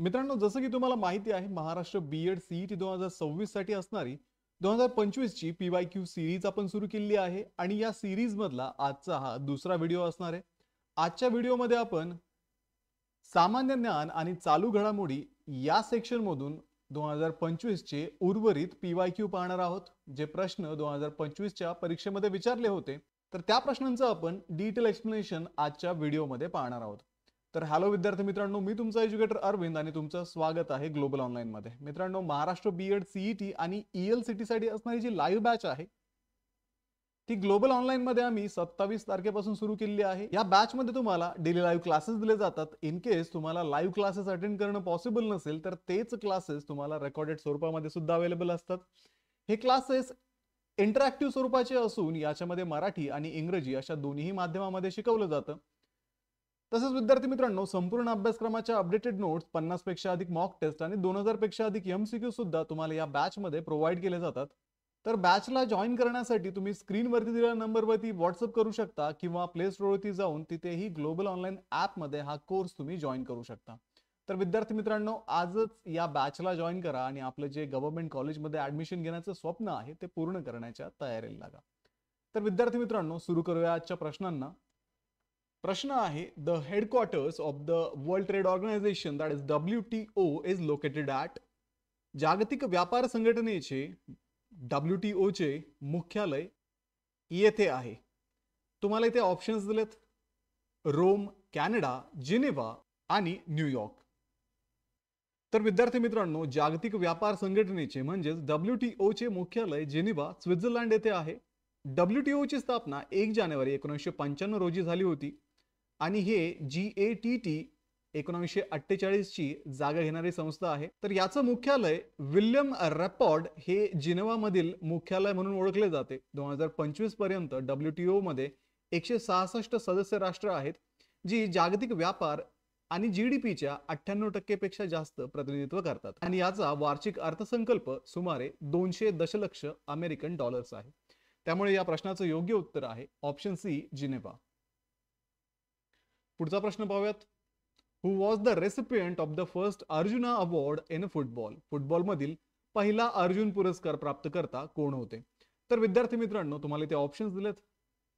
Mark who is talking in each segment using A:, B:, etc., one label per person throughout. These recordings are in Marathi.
A: मित्रांनो, जसं की तुम्हाला माहिती आहे, महाराष्ट्र बीएड सीईटी 2026 साठी असणारी 2025 ची पीवायक्यू सिरीज आपण सुरू केली आहे आणि या सिरीज मधला आजचा हा दुसरा व्हिडिओ असणार आहे. आजच्या व्हिडिओमध्ये आपण सामान्य ज्ञान आणि चालू घडामोडी या सेक्शन मधून 2025 चे उर्वरित पीवायक्यू पाहणार आहोत. जे प्रश्न 2025 च्या परीक्षेमध्ये विचारले होते, तर त्या प्रश्नांचं आपण डिटेल एक्सप्लेनेशन आजच्या व्हिडिओमध्ये पाहणार आहोत. तर हॅलो विद्यार्थी मित्रांनो, मी तुमचा एज्युकेटर अरविंद आणि तुमचं स्वागत आहे ग्लोबल ऑनलाईन मध्ये. मित्रांनो, महाराष्ट्र बीएड सीईटी आणि ईएलसीटी साठी असणारी जी लाईव्ह बॅच आहे ती ग्लोबल ऑनलाईन मध्ये आम्ही 27 तारखेपासून सुरू केलेली आहे. या बॅच मध्ये तुम्हाला डेली लाईव्ह क्लासेस दिले जातात. इन केस तुम्हाला लाईव्ह क्लासेस अटेंड करणं पॉसिबल नसेल तर तेच क्लासेस तुम्हाला रेकॉर्डेड स्वरूपामध्ये सुद्धा अवेलेबल असतात. हे क्लासेस इंटरॅक्टिव्ह स्वरूपाचे असून याच्यामध्ये मराठी आणि इंग्रजी अशा दोन्ही माध्यमामध्ये शिकवलं जातं. तसेच विद्यार्थी मित्रांनो, संपूर्ण अभ्यासक्रमाच्या अपडेटेड नोट्स, 50 पेक्षा अधिक मॉक टेस्ट आणि 2000 पेक्षा अधिक एमसीक्यू सुद्धा तुम्हाला या बॅच मध्ये प्रोव्हाइड केले जातात. तर बॅचला जॉईन करण्यासाठी तुम्ही स्क्रीनवरती दिलेल्या नंबरवरती व्हॉट्सअप करू शकता किंवा प्ले स्टोरवरती जाऊन तिथेही ग्लोबल ऑनलाईन ऍप मध्ये हा कोर्स तुम्ही जॉईन करू शकता. तर विद्यार्थी मित्रांनो, आजच या बॅचला जॉईन करा आणि आपलं जे गव्हर्नमेंट कॉलेजमध्ये ऍडमिशन घेण्याचं स्वप्न आहे ते पूर्ण करण्याच्या तयारीला लागा. तर विद्यार्थी मित्रांनो, सुरू करूया आजच्या प्रश्नांना. प्रश्न आहे, the headquarters of the world trade organisation that is WTO is located at. जागतिक व्यापार संघटनेचे WTO चे मुख्यालय येथे आहे. तुम्हाला इथे ऑप्शन्स दिलेत: रोम, कॅनडा, जिनेव्हा आणि न्यूयॉर्क. तर विद्यार्थी मित्रांनो, जागतिक व्यापार संघटनेचे म्हणजेच WTO चे मुख्यालय जिनेव्हा, स्वित्झर्लंड येथे आहे. WTO ची स्थापना 1 जानेवारी 1995 रोजी झाली होती आणि हे GATT 1948 ची जागा घेणारी संस्था आहे. तर याचं मुख्यालय विल्यम रॅपॉर्ड हे जिनेव्हा मधील मुख्यालय म्हणून ओळखले जाते. 2025 पर्यंत WTO मध्ये 166 सदस्य राष्ट्र आहेत, जी जागतिक व्यापार आणि GDPच्या 98% पेक्षा जास्त प्रतिनिधित्व करतात आणि याचा वार्षिक अर्थसंकल्प सुमारे 200 दशलक्ष अमेरिकन डॉलर्स आहे. त्यामुळे या प्रश्नाचं योग्य उत्तर आहे ऑप्शन सी, जिनेव्हा. पुढचा प्रश्न पाहूयात. Who was the recipient of the first Arjuna award in football. Football मधील पहिला अर्जुन पुरस्कार प्राप्तकर्ता कोण होते? तर विद्यार्थी मित्रांनो, तुम्हाला इथे ऑप्शन्स दिलेत: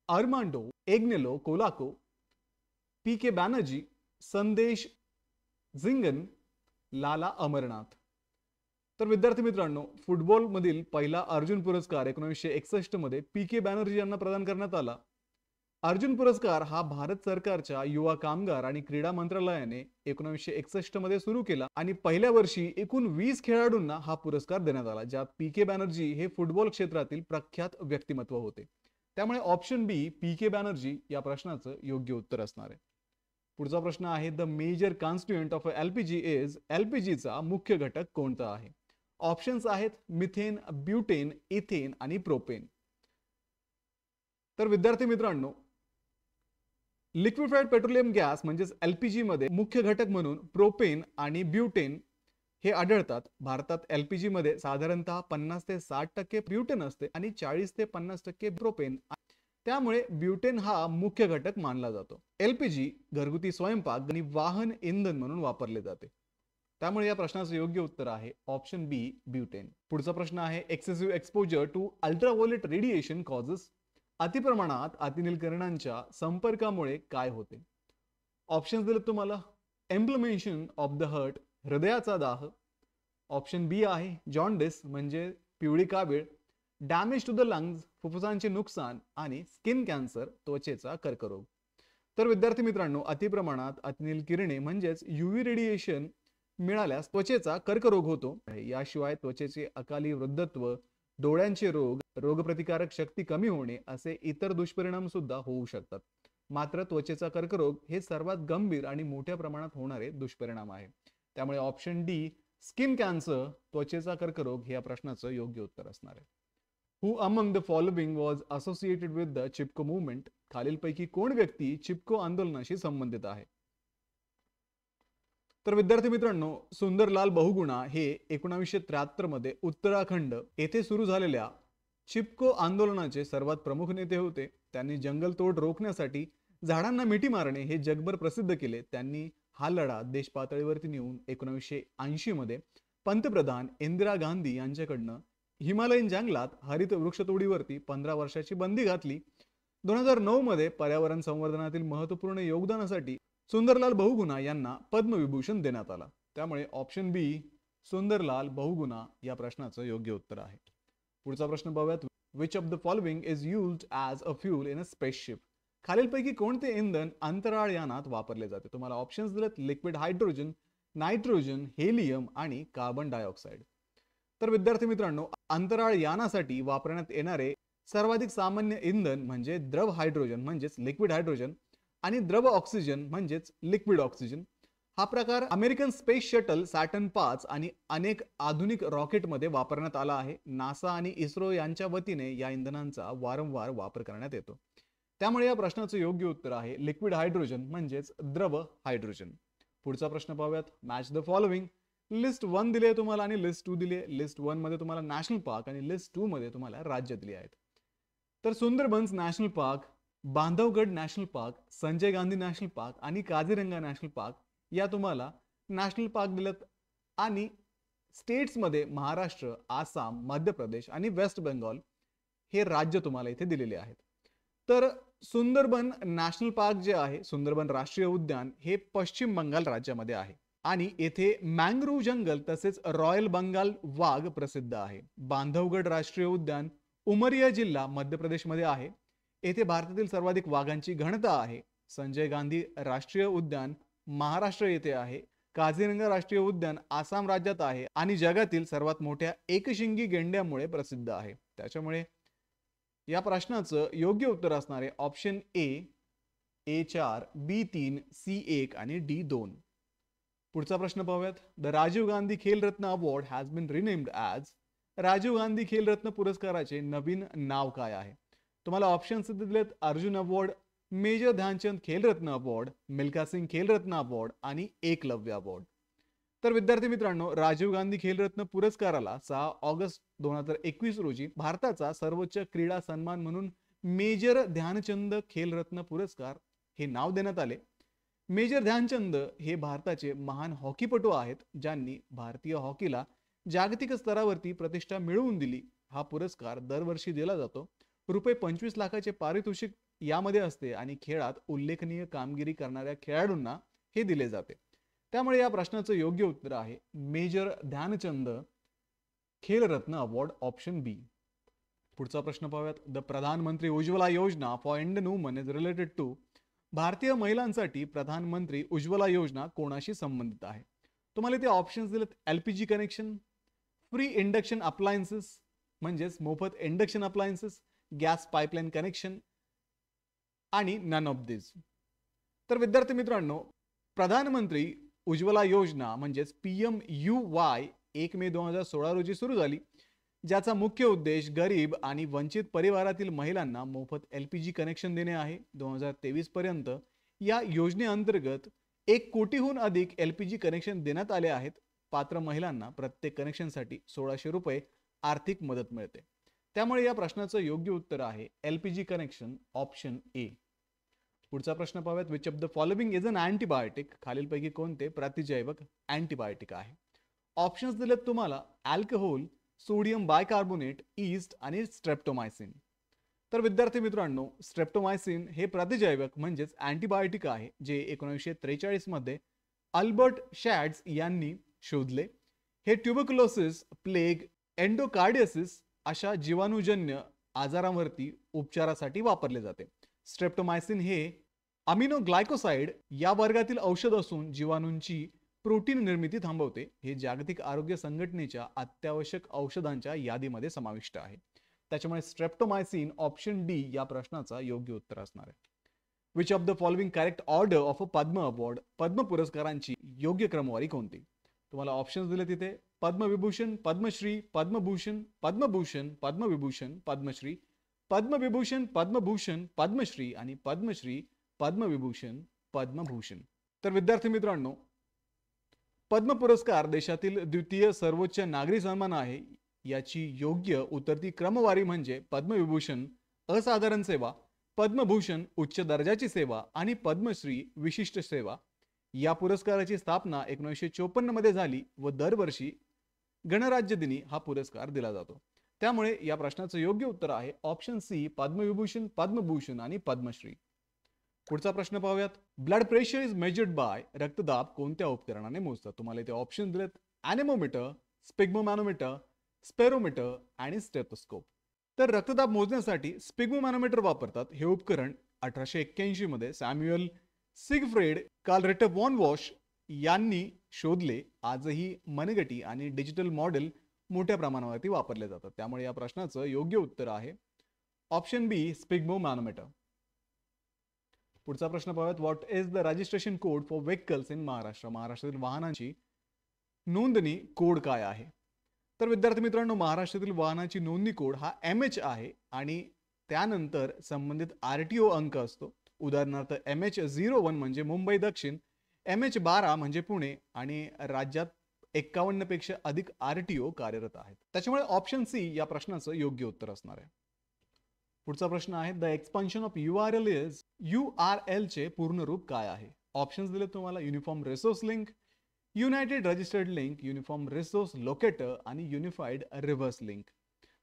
A: आर्मांडो एग्नेलो कोलाको, PK बॅनर्जी, संदेश झिंगन, लाला अमरनाथ. तर विद्यार्थी मित्रांनो, फुटबॉल मधील पहिला अर्जुन पुरस्कार 1961 मध्ये PK बॅनर्जी यांना प्रदान करण्यात आला. अर्जुन पुरस्कार हा भारत सरकारच्या युवा कामगार आणि क्रीडा मंत्रालयाने 1961 मध्ये सुरू केला आणि पहिल्या वर्षी एकूण 20 खेळाडूंना हा पुरस्कार देण्यात आला, ज्यात PK बॅनर्जी हे फुटबॉल क्षेत्रातील प्रख्यात व्यक्तिमत्व होते. त्यामुळे ऑप्शन बी, PK बॅनर्जी या प्रश्नाचं योग्य उत्तर असणार आहे. पुढचा प्रश्न आहे, the major constituent of LPG is. LPGचा मुख्य घटक कोणता आहे? ऑप्शन्स आहेत मिथेन, ब्युटेन, इथेन आणि प्रोपेन. तर विद्यार्थी मित्रांनो, लिक्विफाईड पेट्रोलियम गॅस म्हणजेच LPG मध्ये मुख्य घटक म्हणून प्रोपेन आणि ब्युटेन हे आढळतात. भारतात LPG मध्ये साधारणतः 50 ते 60% ब्युटेन असते आणि 40 ते 50% प्रोपेन. त्यामुळे ब्युटेन हा मुख्य घटक मानला जातो. LPG घरगुती स्वयंपाक आणि वाहन इंधन म्हणून वापरले जाते. त्यामुळे या प्रश्नाचं योग्य उत्तर आहे ऑप्शन बी, ब्युटेन. पुढचा प्रश्न आहे, excessive exposure to ultraviolet radiation causes. अतिप्रमाणात अतिनील संपर्कामुळे काय होते? ऑप्शन्स दिले तुम्हाला: इन्फ्लेमेशन ऑफ द हार्ट, हृदयाचा दाह. ऑप्शन बी आहे जॉन्डिस म्हणजे पिवळी कावीळ, डॅमेज टू द लंग्स, फुफ्फुसांचे नुकसान आणि स्किन कॅन्सर, त्वचेचा कर्करोग. तर विद्यार्थी मित्रांनो, अतिप्रमाणात अतिनील किरणे म्हणजेच UV रेडिएशन मिळाल्यास त्वचेचा कर्करोग होतो. याशिवाय त्वचेचे अकाली वृद्धत्व, डोळ्यांचे रोग, रोगप्रतिकारक शक्ती कमी होणे असे इतर दुष्परिणाम सुद्धा होऊ शकतात. मात्र त्वचेचा कर्करोग हे सर्वात गंभीर आणि मोठ्या प्रमाणात होणारे दुष्परिणाम आहे. त्यामुळे ऑप्शन डी, स्किन कॅन्सर, त्वचेचा कर्करोग हे या प्रश्नाचं योग्य उत्तर असणार आहे. Who among the following was associated with the Chipko movement. खालीलपैकी कोण व्यक्ती चिपको आंदोलनाशी संबंधित आहे? तर विद्यार्थी मित्रांनो, सुंदरलाल बहुगुणा हे 1973 मध्ये उत्तराखंड येथे सुरू झालेल्या चिपको आंदोलनाचे सर्वात प्रमुख नेते होते. त्यांनी जंगलतोड रोखण्यासाठी झाडांना मिठी मारणे हे जगभर प्रसिद्ध केले. त्यांनी हा लढा देश पातळीवरती नेऊन 1980 मध्ये पंतप्रधान इंदिरा गांधी यांच्याकडनं हिमालयन जंगलात हरित वृक्षतोडीवरती 15 वर्षाची बंदी घातली. 2009 मध्ये पर्यावरण संवर्धनातील महत्त्वपूर्ण योगदानासाठी सुंदरलाल बहुगुणा यांना पद्मविभूषण देण्यात आला. त्यामुळे ऑप्शन बी सुंदरलाल बहुगुणा या प्रश्नाचं योग्य उत्तर आहे. पुढचा प्रश्न पाहूयात. Which of the following is used as a fuel in a spaceship? खालीलपैकी कोणते इंधन अंतराळ यानात वापरले जाते? तुम्हाला ऑप्शन्स दिलेत लिक्विड हायड्रोजन, नायट्रोजन, हेलियम आणि कार्बन डायऑक्साईड. तर विद्यार्थी मित्रांनो, अंतराळ यानासाठी वापरण्यात येणारे सर्वाधिक सामान्य इंधन म्हणजे द्रव हायड्रोजन म्हणजेच लिक्विड हायड्रोजन आणि द्रव ऑक्सिजन म्हणजेच लिक्विड ऑक्सिजन. हा प्रकार अमेरिकन स्पेस शटल सॅटर्न 5 आणि अनेक आधुनिक रॉकेटमध्ये वापरण्यात आला आहे. नासा आणि इस्रो यांच्या वतीने या इंधनांचा वारंवार वापर करण्यात येतो. त्यामुळे या प्रश्नाचं योग्य उत्तर आहे लिक्विड हायड्रोजन म्हणजेच द्रव हायड्रोजन. पुढचा प्रश्न पाहूयात. Match the following. लिस्ट 1 दिली आहे तुम्हाला आणि लिस्ट 2 दिली आहे. लिस्ट 1 मध्ये तुम्हाला नॅशनल पार्क आणि लिस्ट 2 मध्ये तुम्हाला राज्य दिली आहेत. तर Sundarbans national park, Bandhavgarh national park, Sanjay Gandhi national park आणि काझीरंगा नॅशनल पार्क या तुम्हाला नॅशनल पार्क दिलेत. आणि स्टेट्समध्ये महाराष्ट्र, आसाम, मध्य प्रदेश आणि वेस्ट बेंगॉल हे राज्य तुम्हाला इथे दिलेले आहेत. तर सुंदरबन नॅशनल पार्क जे आहे, सुंदरबन राष्ट्रीय उद्यान, हे पश्चिम बंगाल राज्यामध्ये आहे आणि येथे मँग्रोव्ह जंगल तसेच रॉयल बंगाल वाघ प्रसिद्ध आहे. बांधवगड राष्ट्रीय उद्यान उमरिया जिल्हा मध्य प्रदेशमध्ये आहे. येथे भारतातील सर्वाधिक वाघांची घनता आहे. संजय गांधी राष्ट्रीय उद्यान महाराष्ट्र येथे आहे. काझीरंगा राष्ट्रीय उद्यान आसाम राज्यात आहे आणि जगातील सर्वात मोठ्या एकशिंगी गेंड्यामुळे प्रसिद्ध आहे. त्याच्यामुळे या प्रश्नाचं योग्य उत्तर असणारे ऑप्शन A4, B3, C1 आणि D2. पुढचा प्रश्न पाहूयात. The Rajiv Gandhi Khel Ratna award has been renamed as. Rajiv Gandhi Khel Ratna पुरस्काराचे नवीन नाव काय आहे? तुम्हाला ऑप्शन्स दिलेत अर्जुन अवॉर्ड, मेजर ध्यानचंद खेल रत्न अवॉर्ड, मिल्खा सिंग खेल रत्न अवॉर्ड आणि एकलव्य अवॉर्ड. तर विद्यार्थी मित्रांनो, राजीव गांधी खेल रत्न पुरस्काराला 6 ऑगस्ट 2021 रोजी भारताचा सर्वोच्च क्रीडा सन्मान म्हणून मेजर ध्यानचंद खेल रत्न पुरस्कार हे नाव देण्यात आले. मेजर ध्यानचंद हे भारताचे महान हॉकीपटू आहेत ज्यांनी भारतीय हॉकीला जागतिक स्तरावरती प्रतिष्ठा मिळवून दिली. हा पुरस्कार दरवर्षी दिला जातो. ₹25 लाखाचे पारितोषिक यामध्ये असते आणि खेळात उल्लेखनीय कामगिरी करणाऱ्या खेळाडूंना हे दिले जाते. त्यामुळे या प्रश्नाचं योग्य उत्तर आहे मेजर ध्यानचंद खेल रत्न अवॉर्ड, ऑप्शन बी. पुढचा प्रश्न पाहूयात. The Pradhan Mantri Ujjwala Yojana for Indian woman is related to. भारतीय महिलांसाठी प्रधानमंत्री उज्ज्वला योजना कोणाशी संबंधित आहे? तुम्हाला ते ऑप्शन्स दिलेत LPG connection, free induction appliances म्हणजेच मोफत induction appliances, gas pipeline connection आणि नन ऑफ दिस. तर विद्यार्थी मित्रांनो, प्रधानमंत्री उज्ज्वला योजना म्हणजेच PMUY 1 मे 2016 रोजी सुरू झाली, ज्याचा मुख्य उद्देश गरीब आणि वंचित परिवारातील महिलांना मोफत LPG कनेक्शन देणे आहे. 2023 पर्यंत या योजनेअंतर्गत 1 कोटीहून अधिक LPG कनेक्शन देण्यात आले आहेत. पात्र महिलांना प्रत्येक कनेक्शनसाठी ₹1600 आर्थिक मदत मिळते. त्यामुळे या प्रश्नाचं योग्य उत्तर आहे LPG कनेक्शन, ऑप्शन ए. पुढचा प्रश्न पाहूयात. Which of the following is an antibiotic. खालीलपैकी कोणते प्रतिजैवक अँटीबायोटिक आहे? ऑप्शन्स दिलेत तुम्हाला अल्कोहोल, सोडियम बायकार्बोनेट, ईस्ट आणि स्ट्रेप्टोमायसिन. तर विद्यार्थी मित्रांनो, स्ट्रेप्टोमायसिन हे प्रतिजैवक म्हणजेच अँटीबायोटिक आहे जे 1943 मध्ये अल्बर्ट शॅड्स यांनी शोधले. हे ट्युबरक्युलोसिस, प्लेग, एंडोकार्डियसिस अशा जीवाणूजन्य आजारांवरती उपचारासाठी वापरले जाते. स्ट्रेप्टोमायसिन हे अमिनोग्लायकोसाइड या वर्गातील औषध असून जीवाणूंची प्रोटीन निर्मिती थांबवते. हे जागतिक आरोग्य संघटनेच्या अत्यावश्यक औषधांच्या यादीमध्ये समाविष्ट आहे. त्याच्यामुळे स्ट्रेप्टोमायसिन, ऑप्शन डी या प्रश्नाचा योग्य उत्तर असणार आहे. Which of the following correct order of a Padma award. Padma पुरस्कारांची योग्य क्रमवारी कोणती? तुम्हाला ऑप्शन्स दिले तिथे पद्मविभूषण, पद्मश्री, पद्मभूषण, पद्मभूषण, पद्मविभूषण, पद्मश्री, पद्मविभूषण, पद्मभूषण, पद्मश्री आणि पद्मश्री, पद्मविभूषण, पद्मभूषण. तर विद्यार्थी मित्रांनो, पद्म पुरस्कार देशातील द्वितीय सर्वोच्च नागरी सन्मान आहे. याची योग्य उतरती क्रमवारी म्हणजे पद्मविभूषण असाधारण सेवा, पद्मभूषण उच्च दर्जाची सेवा आणि पद्मश्री विशिष्ट सेवा. या पुरस्काराची स्थापना 1954 मध्ये झाली व दरवर्षी गणराज्य दिनी हा पुरस्कार दिला जातो. त्यामुळे या प्रश्नाचं योग्य उत्तर आहे ऑप्शन सी, पद्मविभूषण, पद्मभूषण आणि पद्मश्री. पुढचा प्रश्न पाहूयात. Blood pressure is measured by, रक्तदाब कोणत्या उपकरणाने मोजतात? तुम्हाला इथे ऑप्शन दिलेत ॲनेमोमीटर, स्पिग्मोमॅनोमीटर, स्पेरोमीटर आणि स्टेथोस्कोप. तर रक्तदाब मोजण्यासाठी स्पिग्मोमॅनोमीटर वापरतात. हे उपकरण 1881 मध्ये सॅम्युअल सिगफ्रेड कार्ल रिटर वॉन वॉश यांनी शोधले. आजही मनगटी आणि डिजिटल मॉडेल मोठ्या प्रमाणावरती वापरले जातात. त्यामुळे या प्रश्नाचं योग्य उत्तर आहे ऑप्शन बी, स्पिग्मोमॅनोमीटर. पुढचा प्रश्न पाहूयात. What is the registration code for vehicles in Maharashtra? महाराष्ट्रातील वाहनांची नोंदणी कोड काय आहे? तर विद्यार्थी मित्रांनो, महाराष्ट्रातील वाहनाची नोंदणी कोड हा MH आहे आणि त्यानंतर संबंधित RTO अंक असतो. उदाहरणार्थ MH01 म्हणजे मुंबई दक्षिण, MH12 म्हणजे पुणे आणि राज्यात 51 पेक्षा अधिक RTO कार्यरत आहेत. त्याच्यामुळे ऑप्शन सी या प्रश्नाचं योग्य उत्तर असणार आहे. पुढचा प्रश्न आहे. The expansion of URL is, URL चे पूर्ण रूप काय आहे? ऑप्शन्स दिले तुम्हाला uniform resource link, United registered link, uniform resource locator आणि युनिफाईड रिव्हर्स लिंक.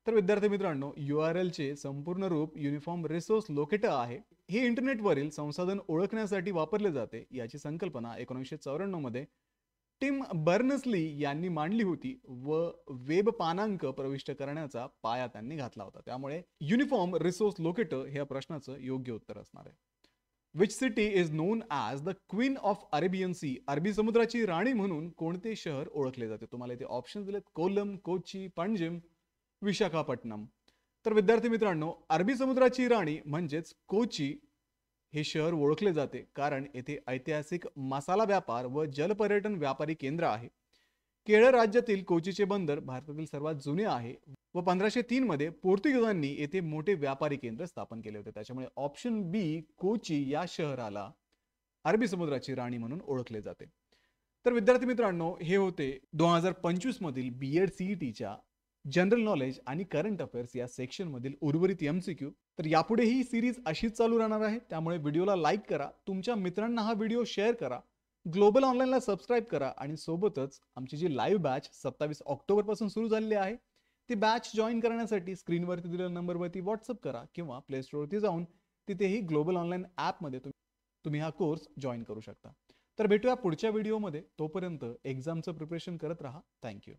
A: तर विद्यार्थी मित्रांनो, URL चे संपूर्ण रूप युनिफॉर्म रिसोर्स लोकेटर आहे. हे इंटरनेटवरील संसाधन ओळखण्यासाठी वापरले जाते. याची संकल्पना 1994 मध्ये टिम बर्नर्स-ली यांनी मांडली होती व वेब पानांक प्रविष्ट करण्याचा पाया त्यांनी घातला होता. त्यामुळे युनिफॉर्म रिसोर्स लोकेटर हे या प्रश्नाचं योग्य उत्तर असणार आहे. Which city is known as the queen of Arabian sea? अरबी समुद्राची राणी म्हणून कोणते शहर ओळखले जाते? तुम्हाला इथे ऑप्शन दिलेत कोलम, कोची, पणजिम, विशाखापट्टणम. तर विद्यार्थी मित्रांनो, अरबी समुद्राची राणी म्हणजेच कोची हे शहर ओळखले जाते कारण येथे ऐतिहासिक मसाला व्यापार व जलपर्यटन व्यापारी केंद्र आहे. केरळ राज्यातील कोचीचे बंदर भारतातील सर्वात जुने आहे व 1503 मध्ये पोर्तुगीजांनी येथे मोठे व्यापारी केंद्र स्थापन केले होते. त्याच्यामुळे ऑप्शन बी, कोची या शहराला अरबी समुद्राची राणी म्हणून ओळखले जाते. तर विद्यार्थी मित्रांनो, हे होते 2025 मधील BEd CETच्या जनरल नॉलेज आणि करंट अफेअर्स या सेक्शन मधील उर्वरित MCQ. तर यापुढे ही सिरीज अशीच चालू राहणार आहे. त्यामुळे व्हिडिओला लाईक करा, तुमच्या मित्रांना हा व्हिडिओ शेअर करा, ग्लोबल ऑनलाईनला सबस्क्राईब करा आणि सोबतच आमची जी लाईव्ह बॅच 27 ऑक्टोबर पासून सुरू झालेली आहे ती बॅच जॉईन करण्यासाठी स्क्रीनवरती दिलेल्या नंबरवरती व्हॉट्सअप करा किंवा प्ले स्टोअरवरती जाऊन तिथेही ग्लोबल ऑनलाईन ॲपमध्ये तुम्ही हा कोर्स जॉईन करू शकता. तर भेटूया पुढच्या व्हिडिओमध्ये. तोपर्यंत एक्झामचं प्रिपरेशन करत राहा. थँक्यू.